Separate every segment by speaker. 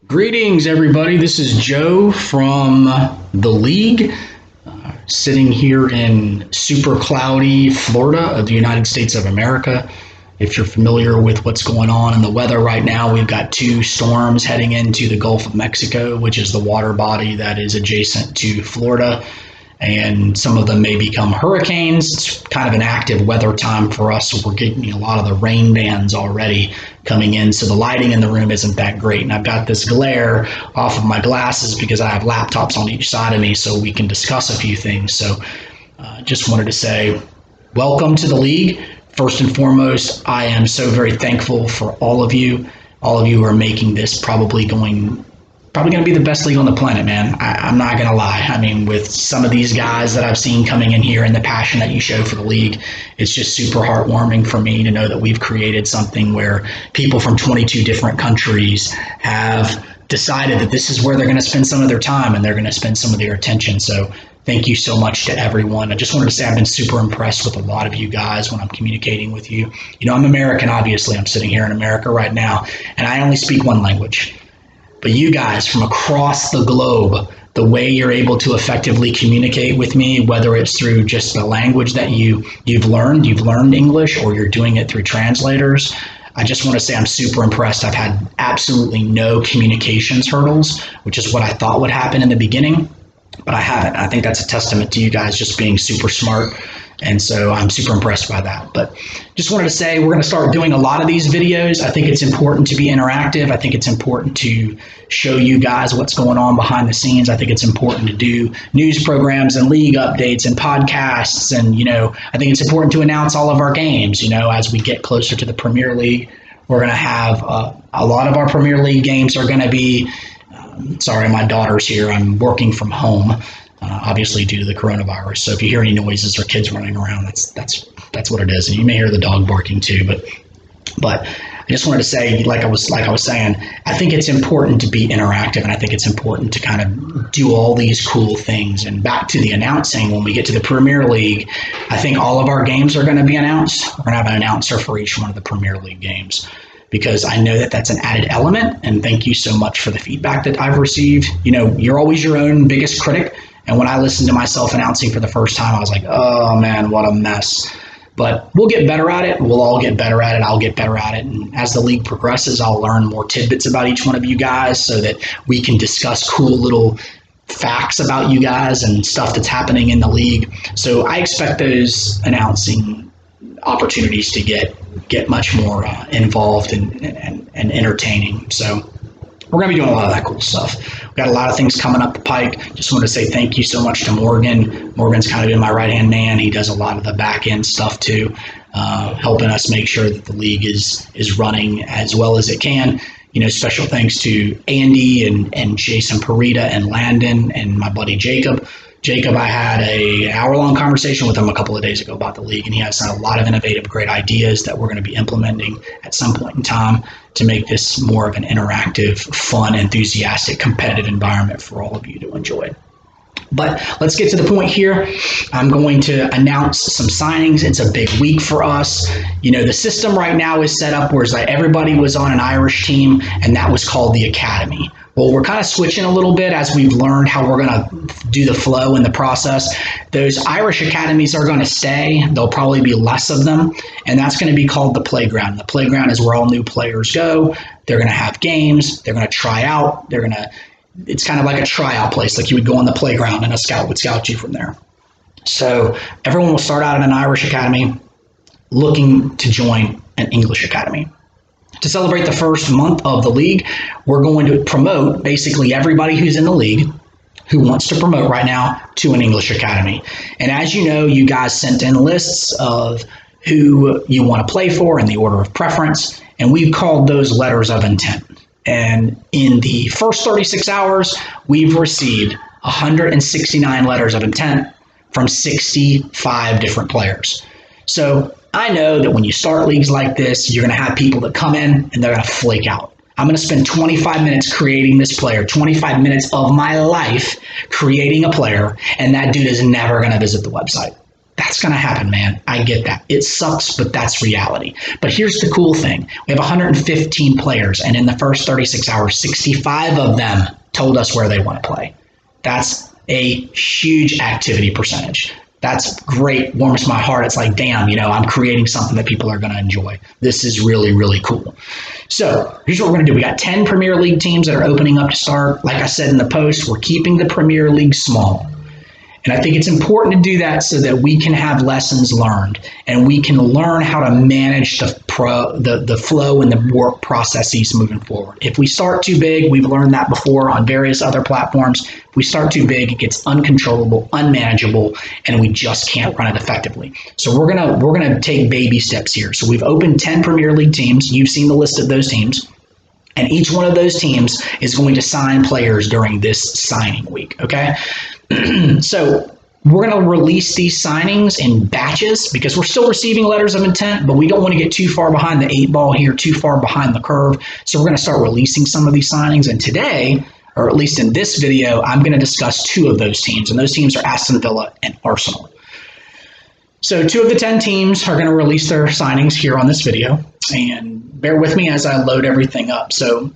Speaker 1: Greetings, everybody. This is Joe from the League, sitting here in super cloudy Florida of the United States of America. If you're familiar with what's going on in the weather right now, we've got two storms heading into the Gulf of Mexico, which is the water body that is adjacent to Florida. And some of them may become hurricanes. It's kind of an active weather time for us. So we're getting a lot of the rain bands already coming in. So the lighting in the room isn't that great. And I've got this glare off of my glasses because I have laptops on each side of me so we can discuss a few things. So just wanted to say welcome to the League. First and foremost, I am so very thankful for all of you. All of you are making this probably going to be the best league on the planet, man. I'm not going to lie. I mean, with some of these guys that I've seen coming in here and the passion that you show for the league, it's just super heartwarming for me to know that we've created something where people from 22 different countries have decided that this is where they're going to spend some of their time and they're going to spend some of their attention. So thank you so much to everyone. I just wanted to say I've been super impressed with a lot of you guys when I'm communicating with you. You know, I'm American, obviously. I'm sitting here in America right now, and I only speak one language. But you guys from across the globe, the way you're able to effectively communicate with me, whether it's through just the language that you've learned English, or you're doing it through translators, I just want to say I'm super impressed. I've had absolutely no communications hurdles, which is what I thought would happen in the beginning, but I haven't. I think that's a testament to you guys just being super smart. And so I'm super impressed by that. But just wanted to say we're going to start doing a lot of these videos. I think it's important to be interactive. I think it's important to show you guys what's going on behind the scenes. I think it's important to do news programs and league updates and podcasts. And, I think it's important to announce all of our games, as we get closer to the Premier League. We're going to have a lot of our Premier League games are going to be, sorry, my daughter's here. I'm working from home. Obviously due to the coronavirus. So if you hear any noises or kids running around, that's what it is. And you may hear the dog barking too, but I just wanted to say, like I was saying, I think it's important to be interactive, and I think it's important to kind of do all these cool things. And back to the announcing, when we get to the Premier League, I think all of our games are going to be announced. We're going to have an announcer for each one of the Premier League games, because I know that that's an added element. And thank you so much for the feedback that I've received. You're always your own biggest critic. And when I listened to myself announcing for the first time, I was like, oh man, what a mess. But we'll get better at it. We'll all get better at it. I'll get better at it. And as the league progresses, I'll learn more tidbits about each one of you guys so that we can discuss cool little facts about you guys and stuff that's happening in the league. So I expect those announcing opportunities to get much more involved and entertaining. So we're going to be doing a lot of that cool stuff. We've got a lot of things coming up the pike. Just want to say thank you so much to Morgan. Morgan's kind of been my right-hand man. He does a lot of the back-end stuff too, helping us make sure that the league is running as well as it can. Special thanks to Andy and Jason Parita and Landon and my buddy Jacob. Jacob, I had an hour-long conversation with him a couple of days ago about the league, and he has a lot of innovative, great ideas that we're going to be implementing at some point in time to make this more of an interactive, fun, enthusiastic, competitive environment for all of you to enjoy. But let's get to the point here. I'm going to announce some signings. It's a big week for us. The system right now is set up where it's like everybody was on an Irish team, and that was called the Academy. Well, we're kind of switching a little bit as we've learned how we're going to do the flow and the process. Those Irish academies are going to stay. There'll probably be less of them, and that's going to be called the Playground. The Playground is where all new players go. They're going to have games. They're going to try out. It's kind of like a tryout place, like you would go on the playground and a scout would scout you from there. So everyone will start out at an Irish academy looking to join an English academy. To celebrate the first month of the league, we're going to promote basically everybody who's in the league who wants to promote right now to an English academy. And as you know, you guys sent in lists of who you want to play for in the order of preference, and we've called those letters of intent. And in the first 36 hours, we've received 169 letters of intent from 65 different players. So I know that when you start leagues like this, you're going to have people that come in and they're going to flake out. I'm going to spend 25 minutes creating this player, 25 minutes of my life creating a player, and that dude is never going to visit the website. That's going to happen, man. I get that. It sucks, but that's reality. But here's the cool thing. We have 115 players, and in the first 36 hours, 65 of them told us where they want to play. That's a huge activity percentage. That's great, warms my heart. It's like, damn, I'm creating something that people are going to enjoy. This is really, really cool. So here's what we're going to do. We got 10 Premier League teams that are opening up to start. Like I said in the post, we're keeping the Premier League small. And I think it's important to do that so that we can have lessons learned and we can learn how to manage the flow and the work processes moving forward. If we start too big, we've learned that before on various other platforms. If we start too big, it gets uncontrollable, unmanageable, and we just can't run it effectively. So we're gonna take baby steps here. So we've opened 10 Premier League teams. You've seen the list of those teams. And each one of those teams is going to sign players during this signing week, okay? So we're going to release these signings in batches because we're still receiving letters of intent, but we don't want to get too far behind the 8 ball here, too far behind the curve. So we're going to start releasing some of these signings. And today, or at least in this video, I'm going to discuss 2 of those teams. And those teams are Aston Villa and Arsenal. So 2 of the 10 teams are going to release their signings here on this video. And bear with me as I load everything up. So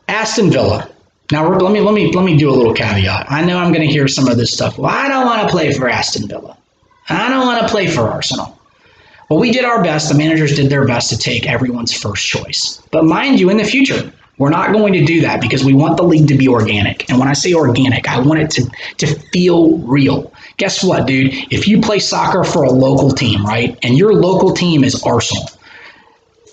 Speaker 1: Aston Villa. Now let me do a little caveat. I know I'm going to hear some of this stuff. Well, I don't want to play for Aston Villa. I don't want to play for Arsenal. Well, we did our best. The managers did their best to take everyone's first choice. But mind you, in the future, we're not going to do that because we want the league to be organic. And when I say organic, I want it to feel real. Guess what, dude? If you play soccer for a local team, right, and your local team is Arsenal,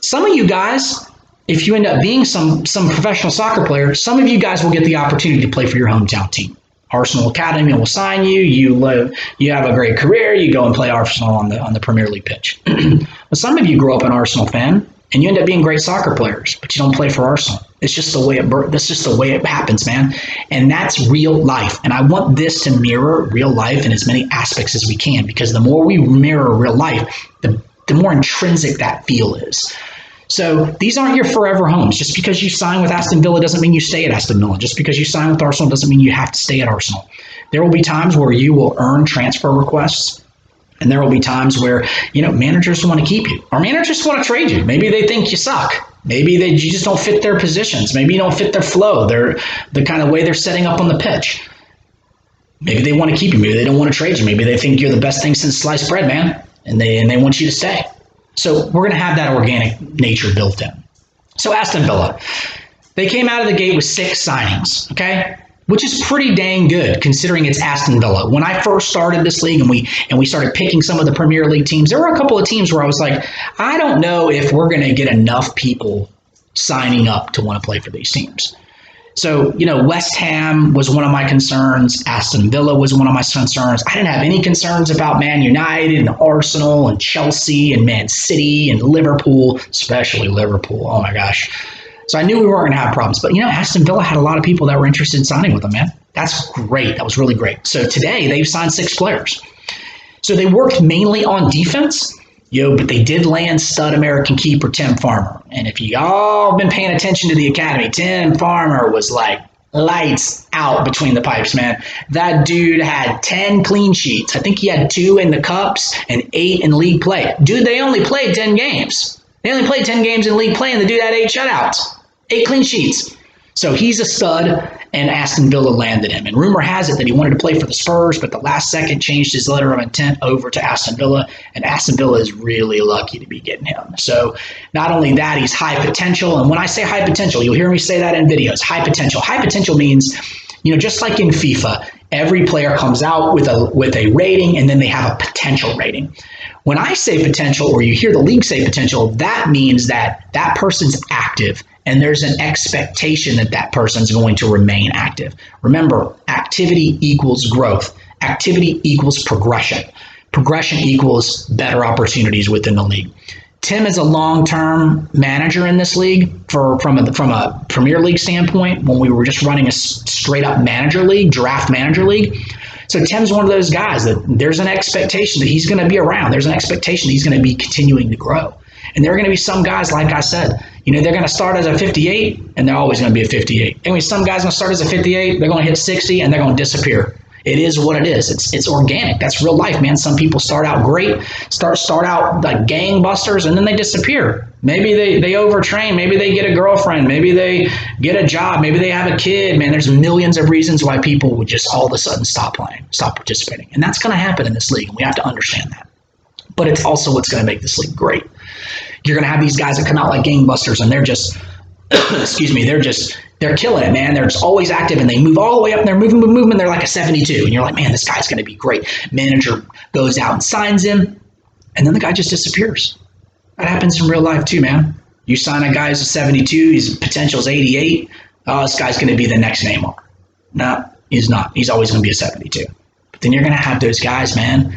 Speaker 1: some of you guys, if you end up being some professional soccer player, some of you guys will get the opportunity to play for your hometown team. Arsenal Academy will sign you. You have a great career. You go and play Arsenal on the Premier League pitch. But some of you grow up an Arsenal fan and you end up being great soccer players, but you don't play for Arsenal. It's just the way that's just the way it happens, man. And that's real life. And I want this to mirror real life in as many aspects as we can, because the more we mirror real life, the more intrinsic that feel is. So these aren't your forever homes. Just because you sign with Aston Villa doesn't mean you stay at Aston Villa. Just because you sign with Arsenal doesn't mean you have to stay at Arsenal. There will be times where you will earn transfer requests, and there will be times where managers want to keep you, or managers want to trade you. Maybe they think you suck. Maybe you just don't fit their positions. Maybe you don't fit their flow. The kind of way they're setting up on the pitch. Maybe they want to keep you. Maybe they don't want to trade you. Maybe they think you're the best thing since sliced bread, man, and they want you to stay. So we're going to have that organic nature built in. So Aston Villa, they came out of the gate with 6 signings, okay? Which is pretty dang good considering it's Aston Villa. When I first started this league and we started picking some of the Premier League teams, there were a couple of teams where I was like, I don't know if we're going to get enough people signing up to want to play for these teams. So, West Ham was one of my concerns. Aston Villa was one of my concerns. I didn't have any concerns about Man United and Arsenal and Chelsea and Man City and Liverpool, especially Liverpool. Oh, my gosh. So I knew we weren't going to have problems. But, Aston Villa had a lot of people that were interested in signing with them, man. That's great. That was really great. So today they've signed 6 players. So they worked mainly on defense. But they did land stud American keeper Tim Farmer. And if y'all been paying attention to the academy, Tim Farmer was like lights out between the pipes, man. That dude had 10 clean sheets. I think he had 2 in the cups and 8 in league play. Dude, they only played 10 games. They only played 10 games in league play, and the dude had 8 shutouts, 8 clean sheets. So he's a stud, and Aston Villa landed him. And rumor has it that he wanted to play for the Spurs, but the last second changed his letter of intent over to Aston Villa, and Aston Villa is really lucky to be getting him. So not only that, he's high potential. And when I say high potential, you'll hear me say that in videos. High potential. High potential means, just like in FIFA, every player comes out with a rating, and then they have a potential rating. When I say potential, or you hear the league say potential, that means that that person's active and there's an expectation that that person's going to remain active. Remember, activity equals growth. Activity equals progression. Progression equals better opportunities within the league. Tim is a long-term manager in this league from a Premier League standpoint when we were just running a straight-up manager league, draft manager league. So Tim's one of those guys that there's an expectation that he's going to be around. There's an expectation that he's going to be continuing to grow. And there are going to be some guys, like I said, they're going to start as a 58, and they're always going to be a 58. And some guys going to start as a 58, they're going to hit 60, and they're going to disappear. It is what it is. It's organic. That's real life, man. Some people start out great, start out like gangbusters, and then they disappear. Maybe they overtrain. Maybe they get a girlfriend. Maybe they get a job. Maybe they have a kid. Man, there's millions of reasons why people would just all of a sudden stop playing, stop participating, and that's going to happen in this league, and we have to understand that. But it's also what's going to make this league great. You're going to have these guys that come out like gangbusters, and they're just, excuse me, they're killing it, man. They're just always active, and they move all the way up, and they're moving, and they're like a 72. And you're like, man, this guy's going to be great. Manager goes out and signs him, and then the guy just disappears. That happens in real life too, man. You sign a guy who's a 72, his potential is 88. Oh, this guy's going to be the next Neymar. No, he's not. He's always going to be a 72. But then you're going to have those guys, man.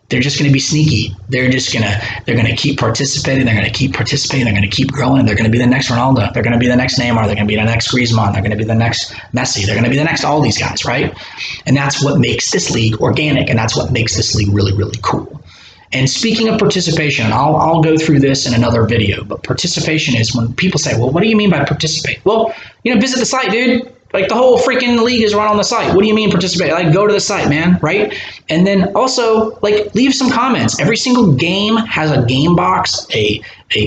Speaker 1: They're just going to be sneaky. They're going to keep participating. They're going to keep participating. They're going to keep growing. They're going to be the next Ronaldo. They're going to be the next Neymar. They're going to be the next Griezmann. They're going to be the next Messi. They're going to be the next all these guys, right? And that's what makes this league organic, and that's what makes this league really, really cool. And speaking of participation, I'll go through this in another video, but participation is when people say, well, what do you mean by participate? Well, visit the site, dude. Like, the whole freaking league is run on the site. What do you mean participate? Like, go to the site, man, right? And then also, like, leave some comments. Every single game has a game box,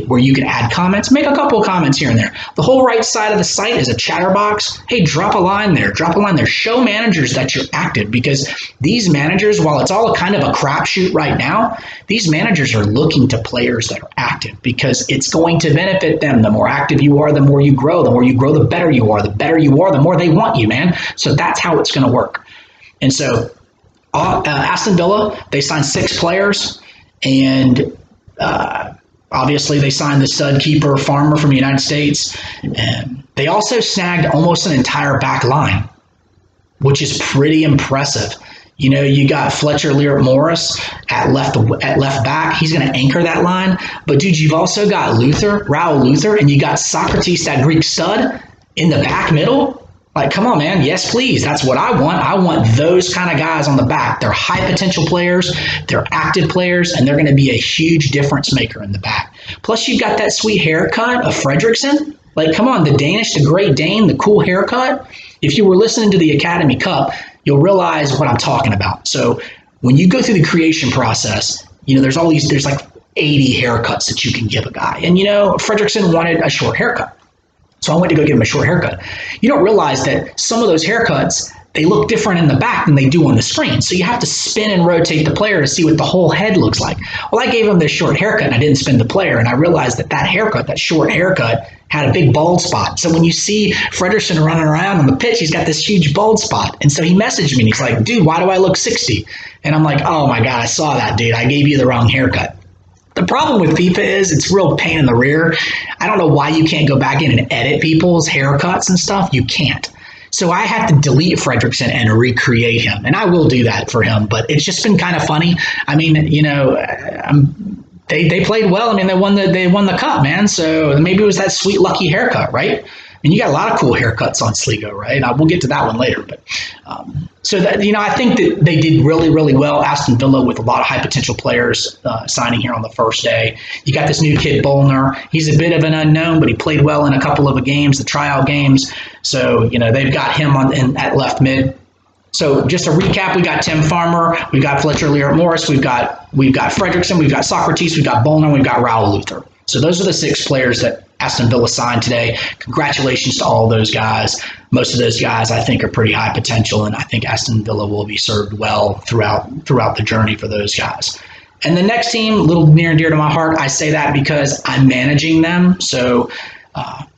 Speaker 1: where you can add comments. Make a couple of comments here and there. The whole right side of the site is a chatter box. Hey, drop a line there. Drop a line there. Show managers that you're active, because these managers, while it's all kind of a crapshoot right now, these managers are looking to players that are active, because it's going to benefit them. The more active you are, the more you grow. The more you grow, the better you are. The better you are, the more they want you, man. So that's how it's going to work. And so Aston Villa, they signed 6 players, and obviously they signed the stud keeper Farmer from the United States. And they also snagged almost an entire back line, which is pretty impressive. You got Fletcher Learett-Morris at left back. He's going to anchor that line. But, dude, you've also got Raul Luther, and you got Socrates, that Greek stud, in the back middle. Like, come on, man. Yes, please. That's what I want. I want those kind of guys on the back. They're high potential players. They're active players, and they're going to be a huge difference maker in the back. Plus, you've got that sweet haircut of Fredrickson. Like, come on, the Great Dane, the cool haircut. If you were listening to the Academy Cup, you'll realize what I'm talking about. So when you go through the creation process, there's like 80 haircuts that you can give a guy. And, Fredrickson wanted a short haircut. So I went to go give him a short haircut. You don't realize that some of those haircuts, they look different in the back than they do on the screen. So you have to spin and rotate the player to see what the whole head looks like. Well, I gave him this short haircut, and I didn't spin the player, and I realized that haircut, that short haircut, had a big bald spot. So when you see Fredrickson running around on the pitch, he's got this huge bald spot. And so he messaged me, and he's like, dude, why do I look 60? And I'm like, oh my God, I saw that, dude. I gave you the wrong haircut. The problem with FIFA is it's real pain in the rear. I don't know why you can't go back in and edit people's haircuts and stuff. You can't. So I have to delete Fredrickson and recreate him. And I will do that for him. But it's just been kind of funny. I mean, they played well. I mean, they won the cup, man. So maybe it was that sweet lucky haircut, right? And you got a lot of cool haircuts on Sligo, right? We'll get to that one later. But so that, I think that they did really, really well. Aston Villa with a lot of high potential players signing here on the first day. You got this new kid Bolner. He's a bit of an unknown, but he played well in a couple of the games, the tryout games. So they've got him at left mid. So just to recap, we got Tim Farmer, we've got Fletcher Learett-Morris, we've got Fredrickson, we've got Socrates, we've got Bolner, we've got Raul Luther. So those are the 6 players that Aston Villa signed today. Congratulations to all those guys. Most of those guys, I think, are pretty high potential, and I think Aston Villa will be served well throughout the journey for those guys. And the next team, a little near and dear to my heart, I say that because I'm managing them. So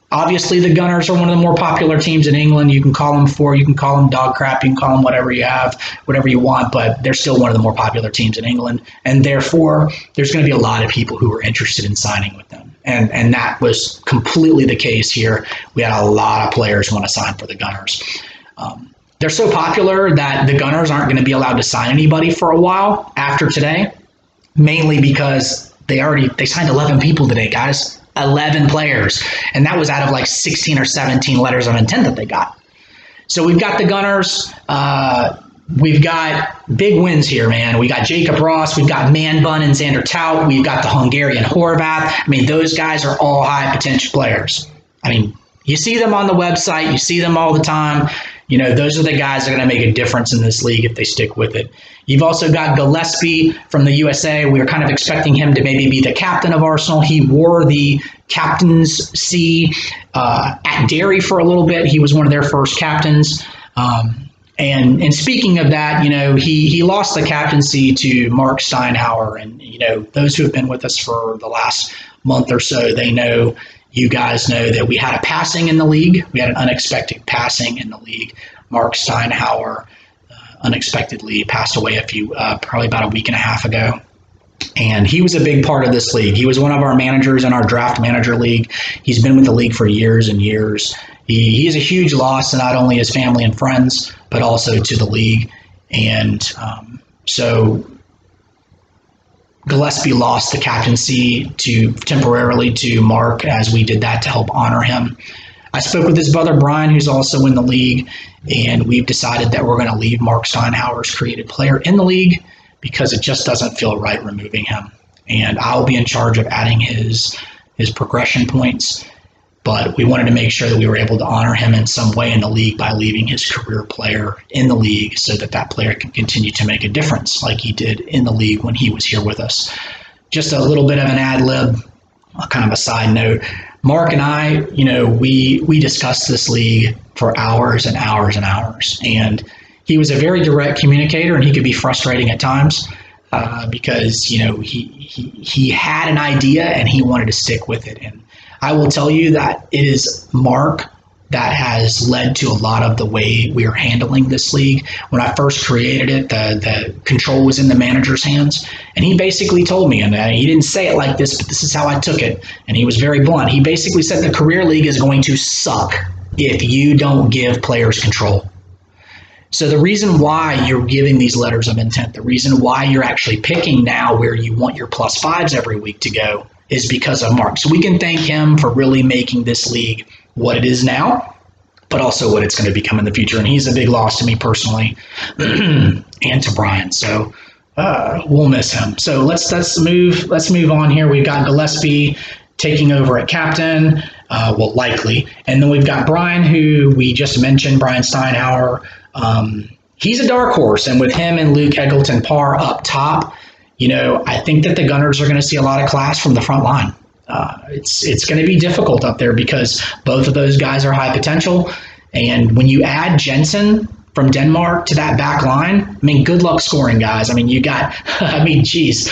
Speaker 1: obviously the Gunners are one of the more popular teams in England. You can call them dog crap, you can call them whatever you want, but they're still one of the more popular teams in England. And therefore, there's going to be a lot of people who are interested in signing with them. And that was completely the case here. We had a lot of players want to sign for the Gunners. They're so popular that the Gunners aren't going to be allowed to sign anybody for a while after today, mainly because they signed 11 people today, guys. 11 players. And that was out of like 16 or 17 letters of intent that they got. So we've got the Gunners. We've got big wins here, man. We got Jacob Ross. We've got Man Bun and Xander Tout. We've got the Hungarian Horvath. I mean, those guys are all high potential players. I mean, you see them on the website. You see them all the time. those are the guys that are going to make a difference in this league if they stick with it. You've also got Gillespie from the USA. We were kind of expecting him to maybe be the captain of Arsenal. He wore the captain's C at Derry for a little bit. He was one of their first captains. And speaking of that, he lost the captaincy to Mark Steinhauer. And, those who have been with us for the last month or so, you guys know that we had a passing in the league. We had an unexpected passing in the league. Mark Steinhauer unexpectedly passed away probably about a week and a half ago. And he was a big part of this league. He was one of our managers in our draft manager league. He's been with the league for years and years. He is a huge loss to not only his family and friends, but also to the league. And so Gillespie lost the captaincy temporarily to Mark, as we did that to help honor him. I spoke with his brother Brian, who's also in the league, and we've decided that we're going to leave Mark Steinhauer's created player in the league because it just doesn't feel right removing him. And I'll be in charge of adding his progression points, but we wanted to make sure that we were able to honor him in some way in the league by leaving his career player in the league so that player can continue to make a difference like he did in the league when he was here with us. Just a little bit of an ad lib, kind of a side note. Mark and I, we discussed this league for hours and hours and hours. And he was a very direct communicator, and he could be frustrating at times because, he had an idea and he wanted to stick with it. And I will tell you that it is Mark that has led to a lot of the way we are handling this league. When I first created it, the control was in the manager's hands. And he basically told me, and he didn't say it like this, but this is how I took it. And he was very blunt. He basically said the career league is going to suck if you don't give players control. So the reason why you're giving these letters of intent, the reason why you're actually picking now where you want your +5s every week to go is because of Mark. So we can thank him for really making this league what it is now, but also what it's going to become in the future. And he's a big loss to me personally and to Brian. So we'll miss him. So let's move on here. We've got Gillespie taking over at captain, likely. And then we've got Brian, who we just mentioned, Brian Steinhauer. He's a dark horse. And with him and Luke Eggleton-Parr up top, I think that the Gunners are going to see a lot of class from the front line. It's going to be difficult up there because both of those guys are high potential. And when you add Jensen from Denmark to that back line, good luck scoring, guys. You got, geez.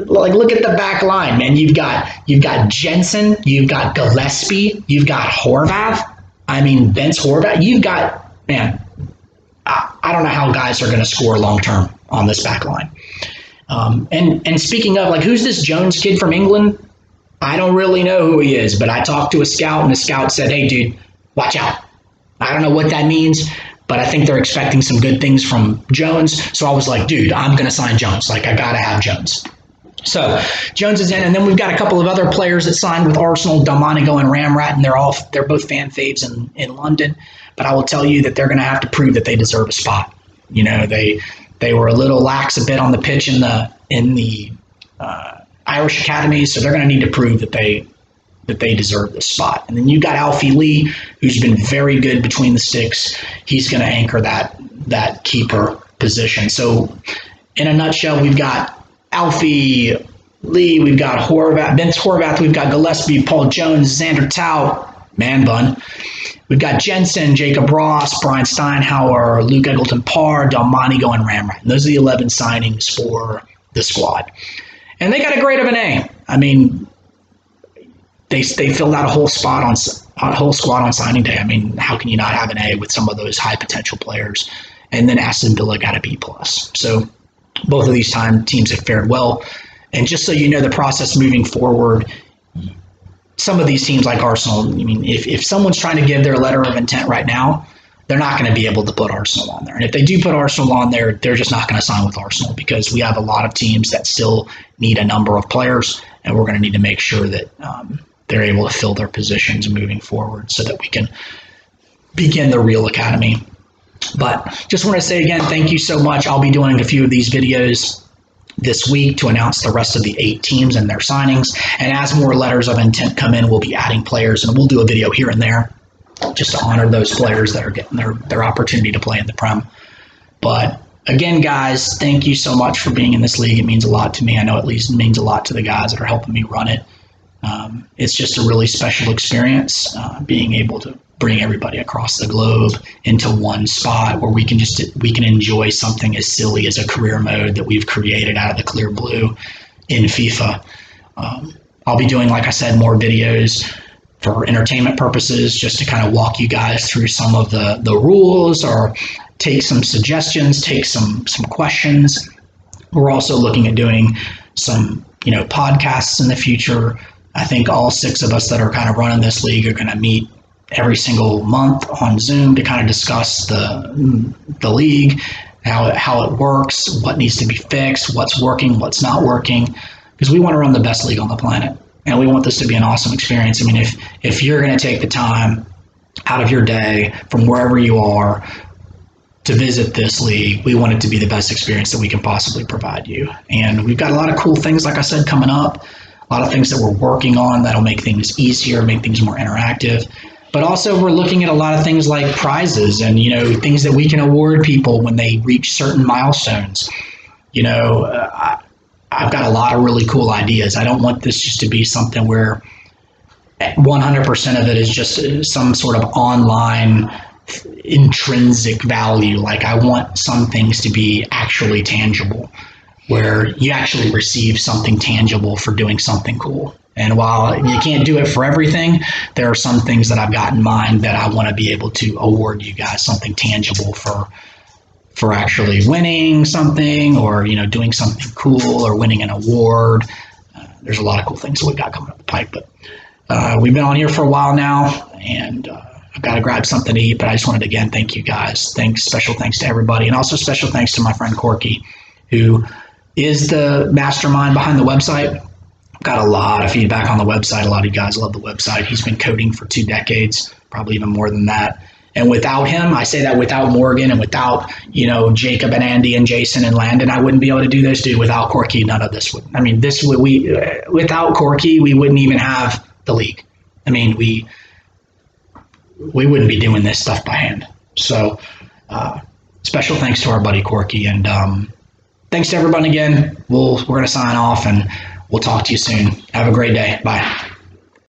Speaker 1: Like, look at the back line, man. You've got Jensen, you've got Gillespie, you've got Horvath. Vince Horvath. You've got, man, I don't know how guys are going to score long term on this back line. And speaking of, who's this Jones kid from England? I don't really know who he is, but I talked to a scout, and the scout said, hey, dude, watch out. I don't know what that means, but I think they're expecting some good things from Jones. So I was like, dude, I'm going to sign Jones. I got to have Jones. So Jones is in, and then we've got a couple of other players that signed with Arsenal, Delmonico and Ramrat, and they're both fan faves in London. But I will tell you that they're going to have to prove that they deserve a spot. They were a little lax a bit on the pitch in the Irish Academy, so they're going to need to prove that they deserve this spot. And then you've got Alfie Lee, who's been very good between the sticks. He's going to anchor that keeper position. So in a nutshell, we've got Alfie Lee, we've got Vince Horvath, we've got Gillespie, Paul Jones, Xander Tout, Man Bun. We've got Jensen, Jacob Ross, Brian Steinhauer, Luke Eggleton-Parr, Delmonico, and Ramrat. And those are the 11 signings for the squad. And they got a grade of an A. They filled out a whole squad on signing day. How can you not have an A with some of those high potential players? And then Aston Villa got a B+. So both of these teams have fared well. And just so you know the process moving forward, some of these teams like Arsenal, if someone's trying to give their letter of intent right now, they're not going to be able to put Arsenal on there. And if they do put Arsenal on there, they're just not going to sign with Arsenal because we have a lot of teams that still need a number of players, and we're going to need to make sure that they're able to fill their positions moving forward so that we can begin the real academy. But just want to say again, thank you so much. I'll be doing a few of these videos this week to announce the rest of the 8 teams and their signings. And as more letters of intent come in, we'll be adding players, and we'll do a video here and there just to honor those players that are getting their opportunity to play in the Prem. But again, guys, thank you so much for being in this league. It means a lot to me. I know at least it means a lot to the guys that are helping me run it. It's just a really special experience, being able to bring everybody across the globe into one spot where we can enjoy something as silly as a career mode that we've created out of the clear blue in FIFA. I'll be doing, like I said, more videos for entertainment purposes, just to kind of walk you guys through some of the rules, or take some suggestions, take some questions. We're also looking at doing some, podcasts in the future. I think all 6 of us that are kind of running this league are going to meet every single month on Zoom to kind of discuss the league, how it works, what needs to be fixed, what's working, what's not working, because we want to run the best league on the planet. And we want this to be an awesome experience. I mean, if you're going to take the time out of your day from wherever you are to visit this league, we want it to be the best experience that we can possibly provide you. And we've got a lot of cool things, like I said, coming up, a lot of things that we're working on that'll make things easier, make things more interactive. But also we're looking at a lot of things like prizes and, things that we can award people when they reach certain milestones. I've got a lot of really cool ideas. I don't want this just to be something where 100% of it is just some sort of online intrinsic value. Like, I want some things to be actually tangible, where you actually receive something tangible for doing something cool. And while you can't do it for everything, there are some things that I've got in mind that I want to be able to award you guys something tangible for actually winning something, or doing something cool, or winning an award. There's a lot of cool things that we've got coming up the pipe. But we've been on here for a while now, and I've got to grab something to eat. But I just wanted to again thank you guys. Special thanks to everybody, and also special thanks to my friend Corky, who is the mastermind behind the website. Got a lot of feedback on the website. A lot of you guys love the website. He's been coding for 2 decades, probably even more than that. And without him, I say that without Morgan and without, Jacob and Andy and Jason and Landon, I wouldn't be able to do this, dude. Without Corky, none of this would. I mean, without Corky, we wouldn't even have the league. I mean, we wouldn't be doing this stuff by hand. So special thanks to our buddy Corky, and thanks to everyone again. We're going to sign off, and we'll talk to you soon. Have a great day. Bye.